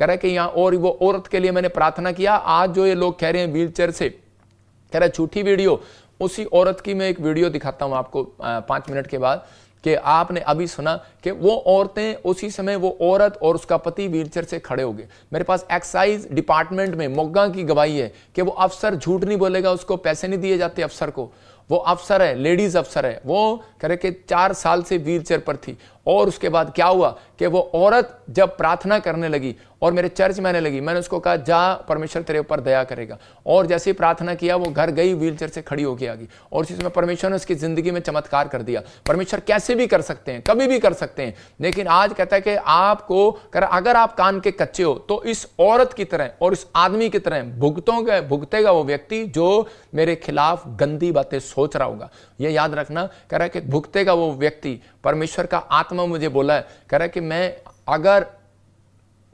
कह रहा है कि यहाँ, और वो औरत के लिए मैंने प्रार्थना किया। आज जो ये लोग कह रहे हैं व्हीलचेयर से, कह रहा है झूठी वीडियो, उसी औरत की मैं एक वीडियो दिखाता हूं आपको 5 मिनट के बाद, कि आपने अभी सुना कि वो औरतें उसी समय, वो औरत और उसका पति व्हीलचेयर से खड़े हो गए। मेरे पास एक्साइज डिपार्टमेंट में मोग्गा की गवाही है कि वो अफसर झूठ नहीं बोलेगा, उसको पैसे नहीं दिए जाते अफसर को। वो अफसर है, लेडीज अफसर है, वो कह रहे कि 4 साल से व्हीलचेयर पर थी। और उसके बाद क्या हुआ कि वो औरत जब प्रार्थना करने लगी और मेरे चर्च में आने लगी, मैंने उसको कहा जा, परमेश्वर तेरे ऊपर दया करेगा। और जैसे ही प्रार्थना किया वो घर गई, व्हीलचेयर से खड़ी होकर आ गई। और इसी समय परमेश्वर ने उसकी जिंदगी में चमत्कार कर दिया। परमेश्वर कैसे भी कर सकते हैं, कभी भी कर सकते हैं, लेकिन आज कहता है कि आपको अगर आप कान के कच्चे हो तो इस औरत की तरह और इस आदमी की तरह भुगतेगा वो व्यक्ति जो मेरे खिलाफ गंदी बातें सोच रहा होगा। ये याद रखना, कह रहा है कि भुगतेगा वो व्यक्ति। परमेश्वर का आत्मा मुझे बोला है, कह रहा है कि मैं अगर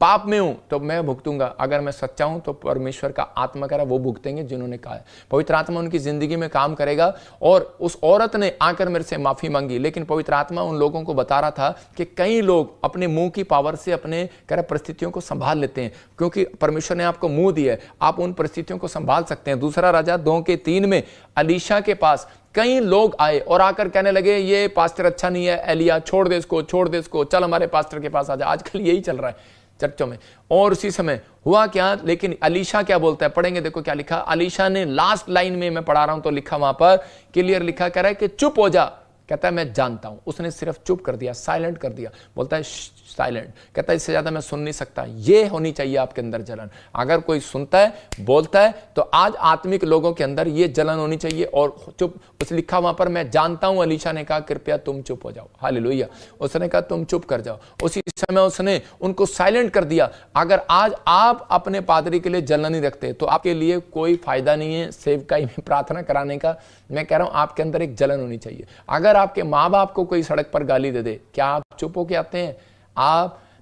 पाप में हूं तो मैं भुगतूंगा, अगर मैं सच्चा हूं तो परमेश्वर का आत्मा कह रहा है वो भुगतेंगे जिन्होंने कहा है। पवित्र आत्मा उनकी जिंदगी में काम करेगा। और उस औरत ने आकर मेरे से माफी मांगी, लेकिन पवित्र आत्मा उन लोगों को बता रहा था कि कई लोग अपने मुंह की पावर से अपने कह रहा परिस्थितियों को संभाल लेते हैं, क्योंकि परमेश्वर ने आपको मुंह दिया है, आप उन परिस्थितियों को संभाल सकते हैं। दूसरा राजा 2:3 में अलीशा के पास कई लोग आए और आकर कहने लगे ये पास्टर अच्छा नहीं है, एलिया छोड़ दे इसको, छोड़ दे इसको, चल हमारे पास्टर के पास आ जा। आजकल यही चल रहा है चर्चों में। और उसी समय हुआ क्या, लेकिन अलीशा क्या बोलता है, पढ़ेंगे, देखो क्या लिखा। अलीशा ने लास्ट लाइन में मैं पढ़ा रहा हूं तो लिखा वहां पर क्लियर लिखा, कह रहा है कि चुप हो जा। कहता है मैं जानता हूं। उसने सिर्फ चुप कर दिया, साइलेंट कर दिया। बोलता है साइलेंट। कहता है इससे ज्यादा मैं सुन नहीं सकता। ये होनी चाहिए आपके अंदर जलन। अगर कोई सुनता है, बोलता है, तो आज आत्मिक लोगों के अंदर ये जलन होनी चाहिए। और चुप, उस लिखा वहां पर मैं जानता हूं। अलीशा ने कहा कृपया तुम चुप हो जाओ। हालेलुया। उसने कहा तुम चुप कर जाओ। उसी समय उसने उनको साइलेंट कर दिया। अगर आज आप अपने पादरी के लिए जलन नहीं रखते तो आपके लिए कोई फायदा नहीं है सेवकाई में प्रार्थना कराने का। मैं कह रहा हूं आपके अंदर एक जलन होनी चाहिए। अगर आपके माँ बाप को कोई सड़क पर गाली दे दे, क्या आप चुप होके आते हैं?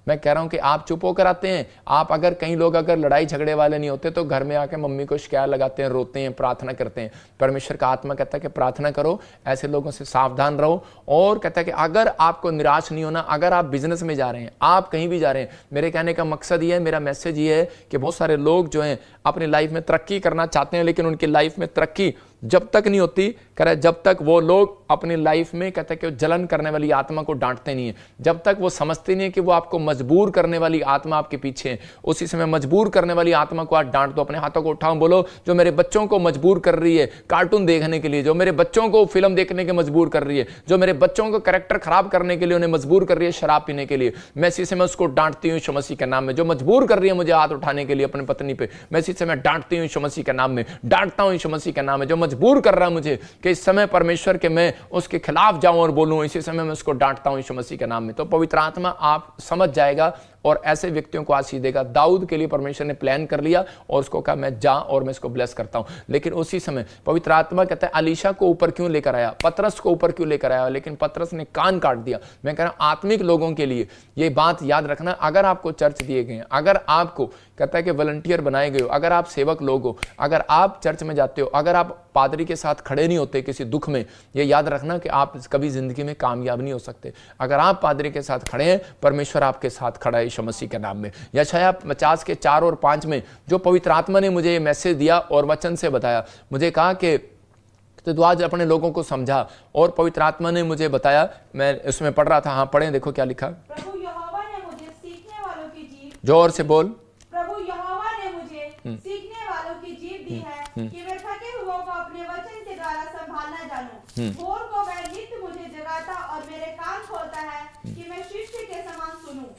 मैं कह रहा हूं कि आप चुप होकर आते हैं। आप अगर कई लोग अगर लड़ाई झगड़े वाले नहीं होते तो घर में आके मम्मी को शिकायत लगाते हैं, रोते हैं, प्रार्थना करते हैं। परमेश्वर का आत्मा कहता है कि प्रार्थना करो, ऐसे लोगों से सावधान रहो। और कहता है कि अगर आपको निराश नहीं होना, अगर आप बिजनेस में जा रहे हैं, आप कहीं भी जा रहे हैं, मेरे कहने का मकसद ये है, मेरा मैसेज ये है कि बहुत सारे लोग जो हैं अपनी लाइफ में तरक्की करना चाहते हैं, लेकिन उनकी लाइफ में तरक्की जब तक नहीं होती, कह रहा है जब तक वो लोग अपनी लाइफ में कहते हैं कि जलन करने वाली आत्मा को डांटते नहीं है, जब तक वो समझते नहीं है कि वो आपको मजबूर करने वाली आत्मा आपके पीछे है। उसी समय मजबूर करने वाली आत्मा को आज डांट दो। अपने हाथों को उठाओ, बोलो जो मेरे बच्चों को मजबूर कर रही है कार्टून देखने के लिए, जो मेरे बच्चों को फिल्म देखने के मजबूर कर रही है, जो मेरे बच्चों को कैरेक्टर खराब करने के लिए उन्हें मजबूर कर रही है शराब पीने के लिए, मैं इसी समय उसको डांटती हूँ यीशु मसीह के नाम में। जो मजबूर कर रही है मुझे हाथ उठाने के लिए अपनी पत्नी पे, मैं इसी समय डांटती हूँ यीशु मसीह के नाम में, डांटता हूँ यीशु मसीह के नाम में। जो मजबूर कर रहा है मुझे कि इस समय परमेश्वर के मैं उसके खिलाफ जाऊं और बोलूं, इसी समय मैं उसको डांटता हूं यीशु मसीह के नाम में। तो पवित्र आत्मा आप समझ जाएगा और ऐसे व्यक्तियों को आशीष देगा। दाऊद के लिए परमेश्वर ने प्लान कर लिया और उसको कहा मैं जा और मैं इसको ब्लेस करता हूं। लेकिन उसी समय पवित्र आत्मा कहता है अलीशा को ऊपर क्यों लेकर आया, पतरस को ऊपर क्यों लेकर आया, लेकिन पतरस ने कान काट दिया। मैं कह रहा हूं आत्मिक लोगों के लिए ये बात याद रखना। अगर आपको चर्च दिए गए, अगर आपको कहता है कि वॉलंटियर बनाए गए हो, अगर आप सेवक लोग हो, अगर आप चर्च में जाते हो, अगर आप पादरी के साथ खड़े नहीं होते किसी दुख में, ये याद रखना कि आप कभी जिंदगी में कामयाब नहीं हो सकते। अगर आप पादरी के साथ खड़े हैं, परमेश्वर आपके साथ खड़ा है यीशु मसीह के नाम में। यशायाह 50 के 4 और 5 में जो पवित्र आत्मा ने मुझे ये मैसेज दिया और वचन से बताया, मुझे कहा कि तो आज अपने लोगों को समझा, और पवित्र आत्मा ने मुझे बताया, मैं उसमें पढ़ रहा था। हाँ पढ़ें, देखो क्या लिखा। प्रभु यहोवा ने मुझे सीखने वालों की जीभ, जोर से बोल। प्रभु यहोवा ने मुझे सीखने वालों की जीभ दी है कि मैं थके हुओं को अपने वचन के द्वारा संभालना जानूं। भोर को वह नित्य मुझे जगाता और मेरे कान खोलता है कि मैं शिष्य के समान सुनूं।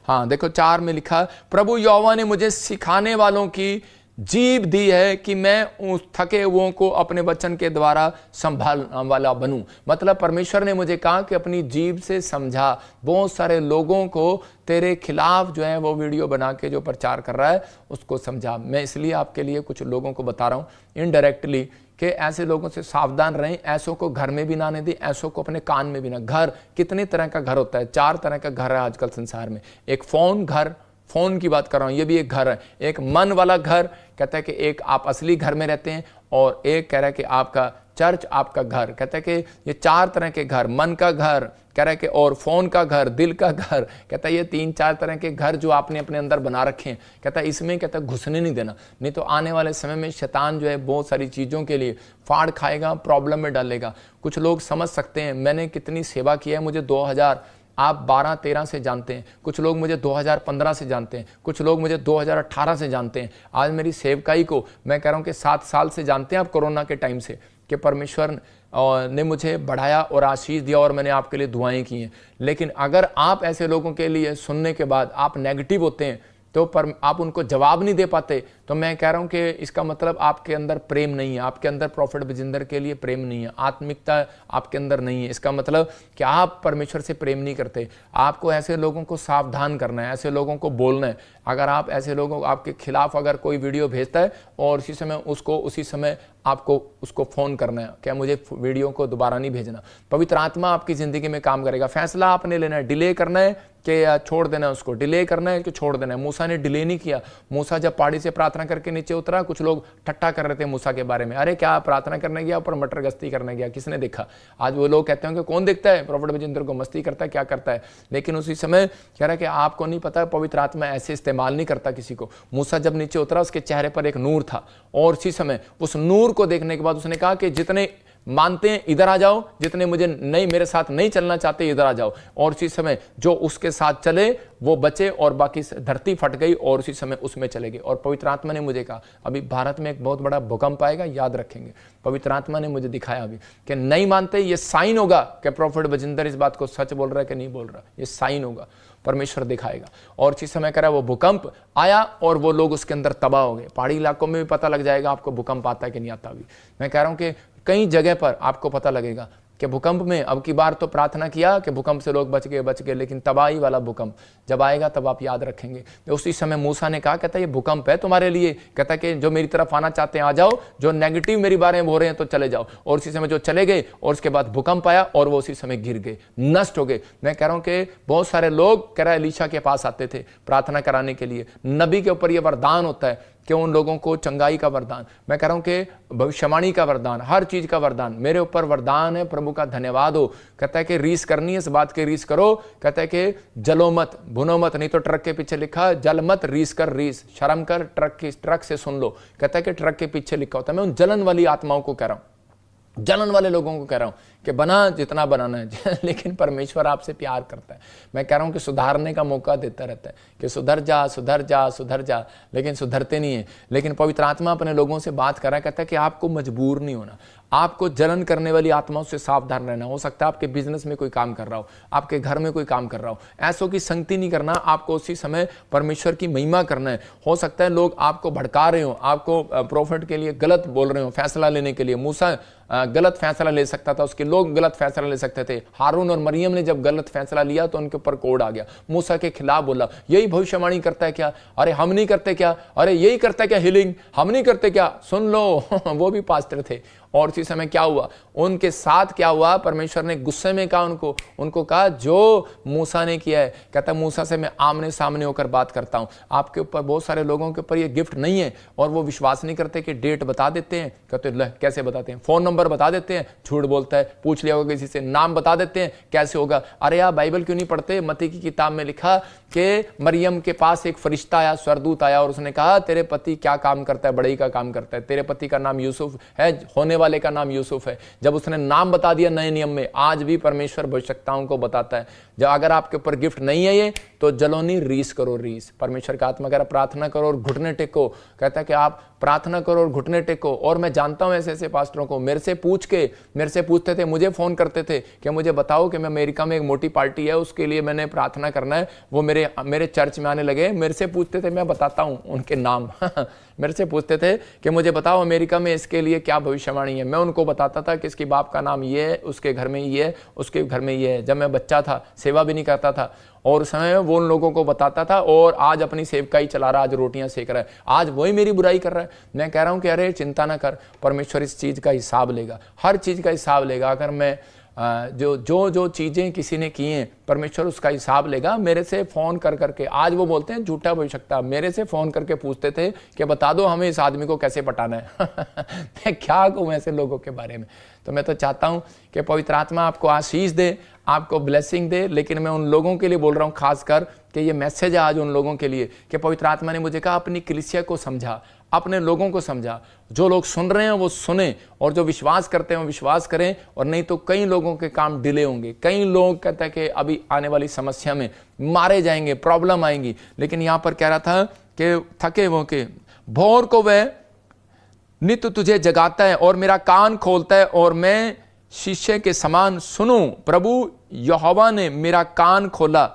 हाँ देखो 4 में लिखा, प्रभु यहोवा ने मुझे सिखाने वालों की जीभ दी है कि मैं उस थके हुओं को अपने वचन के द्वारा संभालने वाला बनूं। मतलब परमेश्वर ने मुझे कहा कि अपनी जीभ से समझा। बहुत सारे लोगों को तेरे खिलाफ जो है वो वीडियो बना के जो प्रचार कर रहा है उसको समझा। मैं इसलिए आपके लिए कुछ लोगों को बता रहा हूं इनडायरेक्टली कि ऐसे लोगों से सावधान रहें। ऐसों को घर में भी ना आने दें, ऐसों को अपने कान में भी ना। घर कितने तरह का घर होता है, 4 तरह का घर है आजकल संसार में। एक फोन घर, फोन की बात कर रहा हूं, ये भी एक घर है। एक मन वाला घर, कहता है कि एक आप असली घर में रहते हैं, और एक कह रहा है कि आपका चर्च आपका घर, कहता है कि ये 4 तरह के घर, मन का घर कह रहा है कि, और फोन का घर, दिल का घर, कहता है ये 3-4 तरह के घर जो आपने अपने अंदर बना रखे हैं, कहता है इसमें कहता है घुसने नहीं देना, नहीं तो आने वाले समय में शैतान जो है बहुत सारी चीज़ों के लिए फाड़ खाएगा, प्रॉब्लम में डालेगा। कुछ लोग समझ सकते हैं मैंने कितनी सेवा की है, मुझे 2000 आप 12-13 से जानते हैं, कुछ लोग मुझे 2015 से जानते हैं, कुछ लोग मुझे 2018 से जानते हैं। आज मेरी सेवकाई को मैं कह रहा हूँ कि 7 साल से जानते हैं आप, कोरोना के टाइम से, कि परमेश्वर ने मुझे बढ़ाया और आशीष दिया और मैंने आपके लिए दुआएं की हैं। लेकिन अगर आप ऐसे लोगों के लिए सुनने के बाद आप नेगेटिव होते हैं तो पर आप उनको जवाब नहीं दे पाते, तो मैं कह रहा हूं कि इसका मतलब आपके अंदर प्रेम नहीं है, आपके अंदर प्रॉफिट बजिंदर के लिए प्रेम नहीं है, आत्मिकता आपके अंदर नहीं है। इसका मतलब कि आप परमेश्वर से प्रेम नहीं करते। आपको ऐसे लोगों को सावधान करना है, ऐसे लोगों को बोलना है। अगर आप ऐसे लोगों आपके खिलाफ अगर कोई वीडियो भेजता है और उसी समय आपको उसको फ़ोन करना है, क्या मुझे वीडियो को दोबारा नहीं भेजना। पवित्र आत्मा आपकी ज़िंदगी में काम करेगा। फैसला आपने लेना है, डिले करना है कि छोड़ देना है, उसको डिले करना है कि छोड़ देना है। मूसा ने डिले नहीं किया। मूसा जब पहाड़ी से प्रार्थना करके नीचे उतरा, कुछ लोग ठट्टा कर रहे थे मूसा के बारे में, अरे क्या प्रार्थना करने गया ऊपर मटर गश्ती करने गया, किसने देखा। आज वो लोग कहते हैं कि कौन देखता है, प्रॉफिट बजिंदर को मस्ती करता है, क्या करता है। लेकिन उसी समय कह रहा है कि आपको नहीं पता, पवित्र आत्मा ऐसे इस्तेमाल नहीं करता किसी को। मूसा जब नीचे उतरा उसके चेहरे पर एक नूर था और उसी समय उस नूर को देखने के बाद उसने कहा कि जितने मानते हैं इधर आ जाओ, जितने मुझे नहीं मेरे साथ नहीं चलना चाहते इधर आ जाओ। और उसी समय जो उसके साथ चले वो बचे और बाकी धरती फट गई और उसी समय उसमें चले गए। और पवित्र आत्मा ने मुझे कहा अभी भारत में एक बहुत बड़ा भूकंप आएगा, याद रखेंगे। पवित्र आत्मा ने मुझे दिखाया अभी कि नहीं मानते, ये साइन होगा कि प्रॉफिट बजिंदर इस बात को सच बोल रहा है कि नहीं बोल रहा, ये साइन होगा, परमेश्वर दिखाएगा। और उसी समय कह रहा है वो भूकंप आया और वो लोग उसके अंदर तबाह हो गए। पहाड़ी इलाकों में भी पता लग जाएगा आपको भूकंप आता है कि नहीं आता। अभी मैं कह रहा हूं कि कई जगह पर आपको पता लगेगा कि भूकंप में, अब की बार तो प्रार्थना किया कि भूकंप से लोग बच गए, लेकिन तबाही वाला भूकंप जब आएगा तब आप याद रखेंगे। तो उसी समय मूसा ने कहा, कहता ये भूकंप है तुम्हारे लिए, कहता कि जो मेरी तरफ आना चाहते हैं आ जाओ, जो नेगेटिव मेरी बारे में हो रहे हैं तो चले जाओ। और उसी समय जो चले गए और उसके बाद भूकंप आया और वो उसी समय गिर गए, नष्ट हो गए। मैं कह रहा हूं कि बहुत सारे लोग कह रहा है एलीशा के पास आते थे प्रार्थना कराने के लिए। नबी के ऊपर यह वरदान होता है कि उन लोगों को चंगाई का वरदान, मैं कह रहा हूं कि भविष्यवाणी का वरदान, हर चीज का वरदान मेरे ऊपर वरदान है। प्रभु का धन्यवाद हो। कहता है कि रीस करनी है, इस बात की रीस करो। कहता है कि जलो मत, भुनो मत, नहीं तो ट्रक के पीछे लिखा जल मत, रीस कर, रीस शर्म कर, ट्रक से सुन लो। कहता है कि ट्रक के पीछे लिखा होता है। मैं उन जलन वाली आत्माओं को कह रहा हूं, जलन वाले लोगों को कह रहा हूं कि बना जितना बनाना है लेकिन परमेश्वर आपसे प्यार करता है। मैं कह रहा हूं कि सुधारने का मौका देता रहता है कि सुधर जा सुधर जा सुधर जा, लेकिन सुधरते नहीं है। लेकिन पवित्र आत्मा अपने लोगों से बात कर रहा है, कहता है कि आपको मजबूर नहीं होना, आपको जलन करने वाली आत्माओं से सावधान रहना। हो सकता है आपके बिजनेस में कोई काम कर रहा हो, आपके घर में कोई काम कर रहा हो, ऐसों की संगति नहीं करना, आपको उसी समय परमेश्वर की महिमा करना है। हो सकता है लोग आपको भड़का रहे हो, आपको प्रॉफिट के लिए गलत बोल रहे हो, फैसला लेने के लिए। मूसा गलत फैसला ले सकता था, उसके लोग गलत फैसला ले सकते थे। हारून और मरियम ने जब गलत फैसला लिया तो उनके ऊपर कोड आ गया। मूसा के खिलाफ बोला, यही भविष्यवाणी करता है क्या, अरे हम नहीं करते क्या, अरे यही करता है क्या हीलिंग, हम नहीं करते क्या, सुन लो वो भी पास्टर थे। और उसी समय क्या हुआ उनके साथ, क्या हुआ, परमेश्वर ने गुस्से में कहा उनको कहा जो मूसा ने किया है, कहता मूसा से मैं आमने सामने होकर बात करता हूं। आपके ऊपर बहुत सारे लोगों के ऊपर ये गिफ्ट नहीं है और वो विश्वास नहीं करते कि डेट बता देते हैं, कहते ले कैसे बताते हैं, फोन नंबर बता देते हैं, झूठ बोलता है, पूछ लिया होगा किसी से, नाम बता देते हैं, कैसे होगा। अरे यार बाइबल क्यों नहीं पढ़ते। मत्ती की किताब में लिखा कि मरियम के पास एक फरिश्ता आया, स्वर्गदूत आया और उसने कहा तेरे पति क्या काम करता है, बड़ई का काम करता है, तेरे पति का नाम यूसुफ है, होने वाले का नाम यूसुफ है। जब उसने नाम बता दिया नए नियम में, आज भी परमेश्वर भविष्यवक्ताओं को बताता है जब अगर आपके ऊपर गिफ्ट नहीं है ये तो जलोनी रीस करो, रीस। परमेश्वर का आत्मा कह रहा प्रार्थना करो और घुटने टेको, कहता है कि आप प्रार्थना करो और घुटने टेको। और मैं जानता हूं ऐसे ऐसे पास्टरों को, मेरे से पूछते थे, मुझे फोन करते थे कि मुझे बताओ कि मैं अमेरिका में एक मोटी पार्टी है उसके लिए मैंने प्रार्थना करना है, वो मेरे चर्च में आने लगे, मेरे से पूछते थे, मैं बताता हूं उनके नाम मेरे से पूछते थे कि मुझे बताओ अमेरिका में इसके लिए क्या भविष्यवाणी है। मैं उनको बताता था कि इसके बाप का नाम ये है, उसके घर में ये है, उसके घर में ये है। जब मैं बच्चा था, सेवा भी नहीं करता था और उस समय वो उन लोगों को बताता था और आज अपनी सेवकाई चला रहा, आज रोटियां सेक रहा है, आज वही मेरी बुराई कर रहा है। मैं कह रहा हूं कि अरे चिंता ना कर, परमेश्वर इस चीज का हिसाब लेगा, हर चीज का हिसाब लेगा। अगर मैं जो चीज़ें किसी ने की हैं परमेश्वर उसका हिसाब लेगा। मेरे से फ़ोन कर करके, आज वो बोलते हैं झूठा भविष्यवक्ता, मेरे से फ़ोन करके पूछते थे कि बता दो हमें इस आदमी को कैसे पटाना है। मैं क्या कहूँ ऐसे लोगों के बारे में। तो मैं तो चाहता हूँ कि पवित्र आत्मा आपको आशीष दे, आपको ब्लेसिंग दे। लेकिन मैं उन लोगों के लिए बोल रहा हूँ खासकर कि ये मैसेज है आज उन लोगों के लिए कि पवित्र आत्मा ने मुझे कहा अपनी कलीसिया को समझा, अपने लोगों को समझा। जो लोग सुन रहे हैं वो सुने, और जो विश्वास करते हैं वो विश्वास करें। और नहीं तो कई लोगों के काम डिले होंगे, कई लोग कहते हैं कि अभी आने वाली समस्या में मारे जाएंगे, प्रॉब्लम आएंगी। लेकिन यहाँ पर कह रहा था कि थके वो के भोर को वह नित्य तुझे जगाता है और मेरा कान खोलता है और मैं शीशे के समान सुनूं। प्रभु यहोवा ने मेरा कान खोला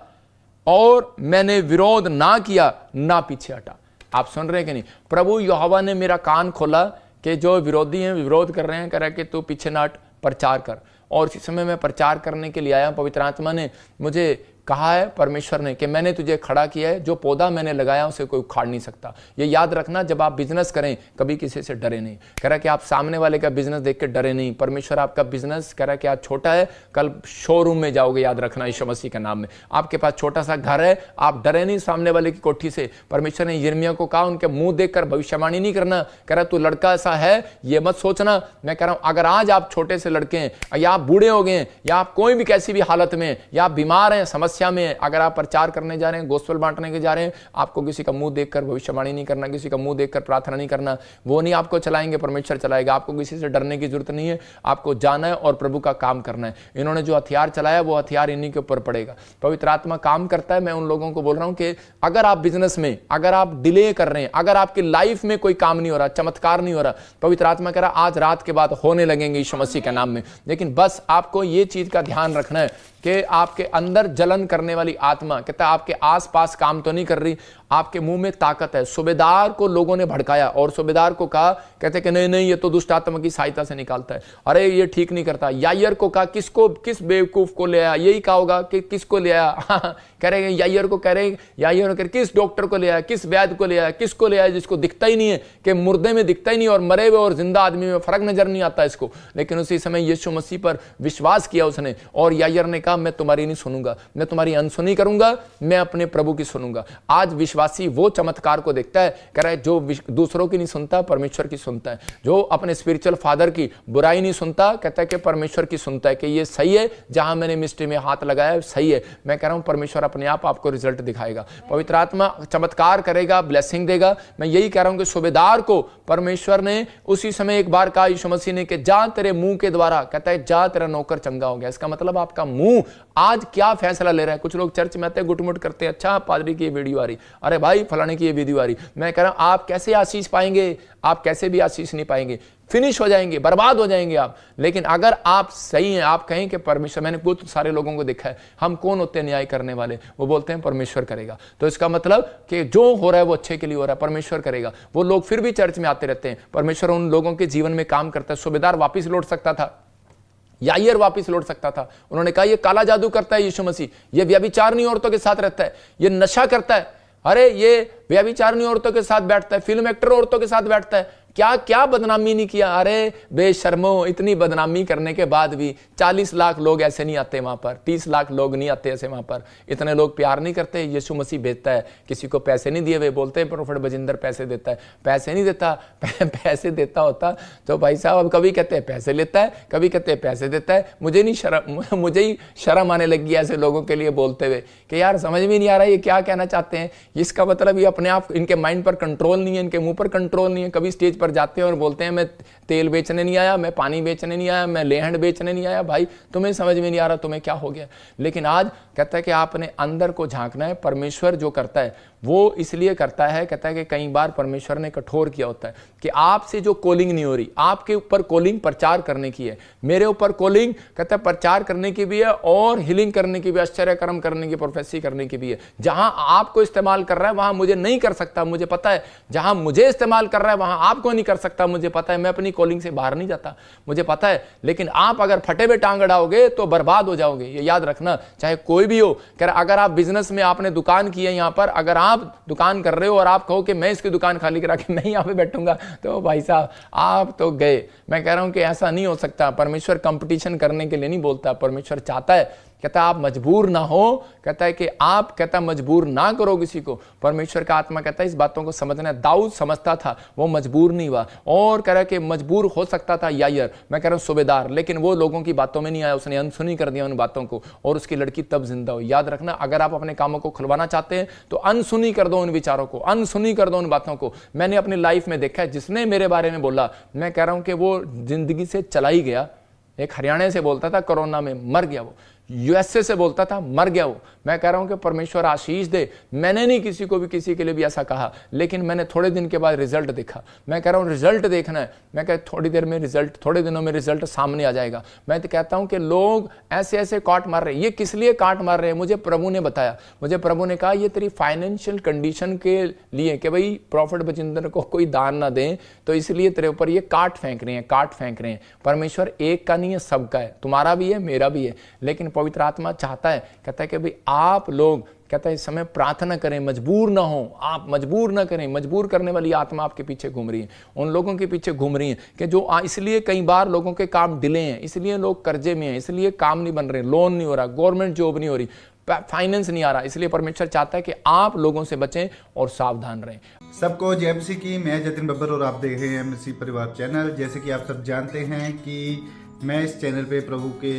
और मैंने विरोध ना किया, ना पीछे हटा। आप सुन रहे हैं कि नहीं? प्रभु यहोवा ने मेरा कान खोला कि जो विरोधी हैं विरोध कर रहे हैं, कह रहा है कि तू पीछे ना हट, प्रचार कर। और इसी समय मैं प्रचार करने के लिए आया। पवित्र आत्मा ने मुझे कहा है, परमेश्वर ने, कि मैंने तुझे खड़ा किया है, जो पौधा मैंने लगाया उसे कोई उखाड़ नहीं सकता। ये याद रखना, जब आप बिजनेस करें कभी किसी से डरे नहीं। कह रहा है कि आप सामने वाले का बिजनेस देख के डरे नहीं। परमेश्वर आपका बिजनेस कह रहा है कि आज छोटा है, कल शोरूम में जाओगे, याद रखना यीशु मसीह के नाम में। आपके पास छोटा सा घर है, आप डरे नहीं सामने वाले की कोठी से। परमेश्वर ने यिर्मयाह को कहा उनके मुंह देखकर भविष्यवाणी नहीं करना। कह रहा तू लड़का ऐसा है ये मत सोचना। मैं कह रहा हूं अगर आज आप छोटे से लड़के हैं, या आप बूढ़े हो गए हैं, या आप कोई भी कैसी भी हालत में, या आप बीमार हैं, समस्या में, अगर आप प्रचार करने जा रहे हैं, गोस्पेल बांटने के जा रहे हैं, आपको किसी का मुंह देखकर भविष्यवाणी नहीं करना, किसी का मुंह देखकर प्रार्थना नहीं करना। वो नहीं आपको चलाएंगे, परमेश्वर चलाएगा। आपको किसी से डरने की जरूरत नहीं है। आपको जाना है और प्रभु का काम करना है। इन्होंने जो हथियार चलाया वो हथियार इन्हीं के ऊपर पड़ेगा। पवित्र आत्मा काम करता है। मैं उन लोगों को बोल रहा हूं कि अगर आप बिजनेस में, अगर आप डिले कर रहे हैं, अगर आपकी लाइफ में कोई काम नहीं हो रहा, चमत्कार नहीं हो रहा, पवित्र आत्मा कह रहा आज रात के बाद होने लगेंगे यीशु मसीह के नाम में। लेकिन बस आपको ये चीज का ध्यान रखना है कि आपके अंदर जलन करने वाली आत्मा, कहता है आपके आसपास काम तो नहीं कर रही, आपके मुंह में ताकत है। सूबेदार को लोगों ने भड़काया और सूबेदार को कहा, कहते कि नहीं नहीं ये तो दुष्ट आत्मा की सहायता से निकालता है, अरे ये ठीक नहीं करता। यायर को कहा, किस बेवकूफ को ले आया, यही कहा होगा कि किसको ले आया। कह रहे यायर को, कह रहे यायर को किस डॉक्टर को ले आया, किस वैद्य को ले आया, किसको ले आया जिसको दिखता ही नहीं है, कि मुर्दे में दिखता ही नहीं और मरे हुए और जिंदा आदमी में फर्क नजर नहीं आता इसको। लेकिन उसी समय यीशु मसीह पर विश्वास किया उसने, और यायर ने कहा मैं तुम्हारी नहीं सुनूंगा, मैं तुम्हारी अनसुनी करूंगा, मैं अपने प्रभु की सुनूंगा। आज विश्वासी वो चमत्कार को देखता है, कह रहा है जो दूसरों की नहीं सुनता परमेश्वर की सुनता है, जो अपने स्पिरिचुअल फादर की बुराई नहीं सुनता, कहता है कि परमेश्वर की सुनता है कि ये सही है, जहां मैंने मिस्ट्री में हाथ लगाया सही है। मैं कह रहा हूं परमेश्वर अपने आप आपको रिजल्ट दिखाएगा, पवित्र आत्मा चमत्कार करेगा, ब्लेसिंग देगा। मैं यही कह रहा हूं कि सूबेदार को परमेश्वर ने उसी समय एक बार कहा यीशु मसीह ने कि जा तेरे मुंह के द्वारा, कहता है जा तेरा नौकर चंगा हो गया। इसका मतलब आपका मुंह आज क्या फैसला ले रहा है। कुछ लोग चर्च में आते हैं, गुटमुट करते हैं, अच्छा पादरी की ये वीडियो आ रही, अरे भाई फलाने की ये वीडियो आ रही। मैं कह रहा हूं आप कैसे आशीष पाएंगे? आप कैसे भी आशीष नहीं पाएंगे, फिनिश हो जाएंगे, बर्बाद हो जाएंगे आप। लेकिन अगर आप सही हैं, आप कहें कि परमेश्वर, मैंने बहुत सारे लोगों को देखा है, हम कौन होते हैं न्याय करने वाले, वो बोलते हैं परमेश्वर करेगा। तो इसका मतलब कि जो हो रहा है वो अच्छे के लिए हो रहा है, परमेश्वर करेगा। वो लोग फिर भी चर्च में आते रहते हैं, परमेश्वर उन लोगों के जीवन में काम करता है। सूबेदार वापिस लौट सकता था, यायर वापिस लौट सकता था। उन्होंने कहा ये काला जादू करता है यीशु मसीह, ये व्यभिचारिणी औरतों के साथ रहता है, ये नशा करता है, अरे ये व्यभिचारिणी औरतों के साथ बैठता है, फिल्म एक्टर औरतों के साथ बैठता है, क्या क्या बदनामी नहीं किया। अरे बेशर्मो, इतनी बदनामी करने के बाद भी 40 लाख लोग ऐसे नहीं आते वहां पर, 30 लाख लोग नहीं आते ऐसे वहां पर। इतने लोग प्यार नहीं करते। यीशु मसीह भेजता है, किसी को पैसे नहीं दिए हुए, बोलते हैं प्रोफेट बजिंदर पैसे देता है, पैसे नहीं देता। पैसे देता होता तो भाई साहब, अब कभी कहते हैं पैसे लेता है, कभी कहते हैं पैसे देता है। मुझे ही शर्म आने लगी ऐसे लोगों के लिए बोलते हुए कि यार समझ में नहीं आ रहा ये क्या कहना चाहते हैं। इसका मतलब ये अपने आप, इनके माइंड पर कंट्रोल नहीं है, इनके मुंह पर कंट्रोल नहीं है। कभी स्टेज पर जाते हैं और बोलते हैं मैं तेल बेचने नहीं आया, मैं पानी बेचने नहीं आया, मैं लेहंड बेचने नहीं आया। भाई तुम्हें समझ में नहीं आ रहा तुम्हें क्या हो गया। लेकिन आज कहता है कि आपने अंदर को झांकना है। परमेश्वर जो करता है वो इसलिए करता है, कहता है कि कई बार परमेश्वर ने कठोर किया होता है कि आपसे जो कॉलिंग नहीं हो रही, आपके ऊपर कॉलिंग प्रचार करने की है, मेरे ऊपर कॉलिंग कहता है प्रचार करने की भी है और हीलिंग करने की भी, आश्चर्य कर्म करने की, प्रोफेसी करने की भी है। जहां आपको इस्तेमाल कर रहा है वहां मुझे नहीं कर सकता, मुझे पता है। जहां मुझे इस्तेमाल कर रहा है वहां आपको नहीं कर सकता, मुझे पता है। मैं अपनी कॉलिंग से बाहर नहीं जाता, मुझे पता है। लेकिन आप अगर फटे में टांग अड़ाओगे तो बर्बाद हो जाओगे, ये याद रखना, चाहे कोई भी हो। अगर आप बिजनेस में आपने दुकान की है, यहां पर अगर आप दुकान कर रहे हो और आप कहो कि मैं इसकी दुकान खाली करा के मैं यहाँ पे बैठूंगा, तो भाई साहब आप तो गए। मैं कह रहा हूँ कि ऐसा नहीं हो सकता। परमेश्वर कंपटीशन करने के लिए नहीं बोलता, परमेश्वर चाहता है, कहता आप मजबूर ना हो, कहता है कि आप, कहता मजबूर ना करो किसी को। परमेश्वर का आत्मा कहता है इस बातों को समझना है। दाऊद समझता था, वो मजबूर नहीं हुआ। और कह रहा है कि मजबूर हो सकता था यायर, मैं कह रहा हूँ सूबेदार, लेकिन वो लोगों की बातों में नहीं आया, उसने अनसुनी कर दिया उन बातों को, और उसकी लड़की तब जिंदा हुई। याद रखना, अगर आप अपने कामों को खुलवाना चाहते हैं तो अनसुनी कर दो उन विचारों को, अनसुनी कर दो उन बातों को। मैंने अपनी लाइफ में देखा है, जिसने मेरे बारे में बोला, मैं कह रहा हूं कि वो जिंदगी से चला ही गया। एक हरियाणा से बोलता था कोरोना में, मर गया वो। यूएसए से बोलता था, मर गया वो। मैं कह रहा हूं कि परमेश्वर आशीष दे। मैंने नहीं किसी को भी किसी के लिए भी ऐसा कहा, लेकिन मैंने थोड़े दिन के बाद रिजल्ट देखा। मैं कह रहा हूं रिजल्ट देखना है। मैं कह थोड़ी देर में रिजल्ट, थोड़े दिनों में रिजल्ट सामने आ जाएगा। मैं तो कहता हूं कि लोग ऐसे ऐसे काट मार रहे हैं। ये किस लिए काट मार रहे हैं? मुझे प्रभु ने बताया। मुझे प्रभु ने कहा ये तेरी फाइनेंशियल कंडीशन के लिए, कि भाई प्रॉफिट बजिंदर को कोई दान ना दें, तो इसलिए तेरे ऊपर ये काट फेंक रहे हैं, काट फेंक रहे हैं। परमेश्वर एक का नहीं है, सबका है। तुम्हारा भी है, मेरा भी है। लेकिन पवित्र आत्मा चाहता है, कहता है कि भाई आप लोग, कहता है इस समय प्रार्थना करें, मजबूर ना हो। आप मजबूर ना करें। मजबूर करने वाली आत्मा आपके पीछे घूम रही है, उन लोगों के पीछे घूम रही है कि जो इसलिए कई बार लोगों के काम डिले हैं, इसलिए लोग कर्जे में हैं, इसलिए काम नहीं बन रहे, लोन नहीं हो रहा, गवर्नमेंट जॉब नहीं हो रही, फाइनेंस नहीं आ रहा। इसलिए परमेश्वर चाहता है कि आप लोगों से बचें और सावधान रहें। सबको जय मसीह की। मैं जतिन बब्बर और आप देख रहे हैं मसीह परिवार चैनल। जैसे कि आप सब जानते हैं कि मैं इस चैनल पे प्रभु के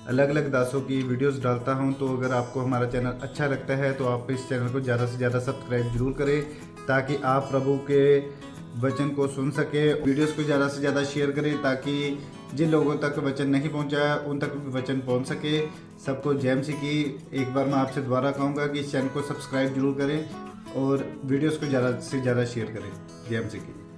अलग अलग दासों की वीडियोस डालता हूं, तो अगर आपको हमारा चैनल अच्छा लगता है तो आप इस चैनल को ज़्यादा से ज़्यादा सब्सक्राइब जरूर करें, ताकि आप प्रभु के वचन को सुन सके। वीडियोस को ज़्यादा से ज़्यादा शेयर करें, ताकि जिन लोगों तक वचन नहीं पहुंचा उन तक भी वचन पहुंच सके। सबको जय मसीह की। एक बार मैं आपसे दोबारा कहूँगा कि इस चैनल को सब्सक्राइब जरूर करें और वीडियोस को ज़्यादा से ज़्यादा शेयर करें। जय मसीह की।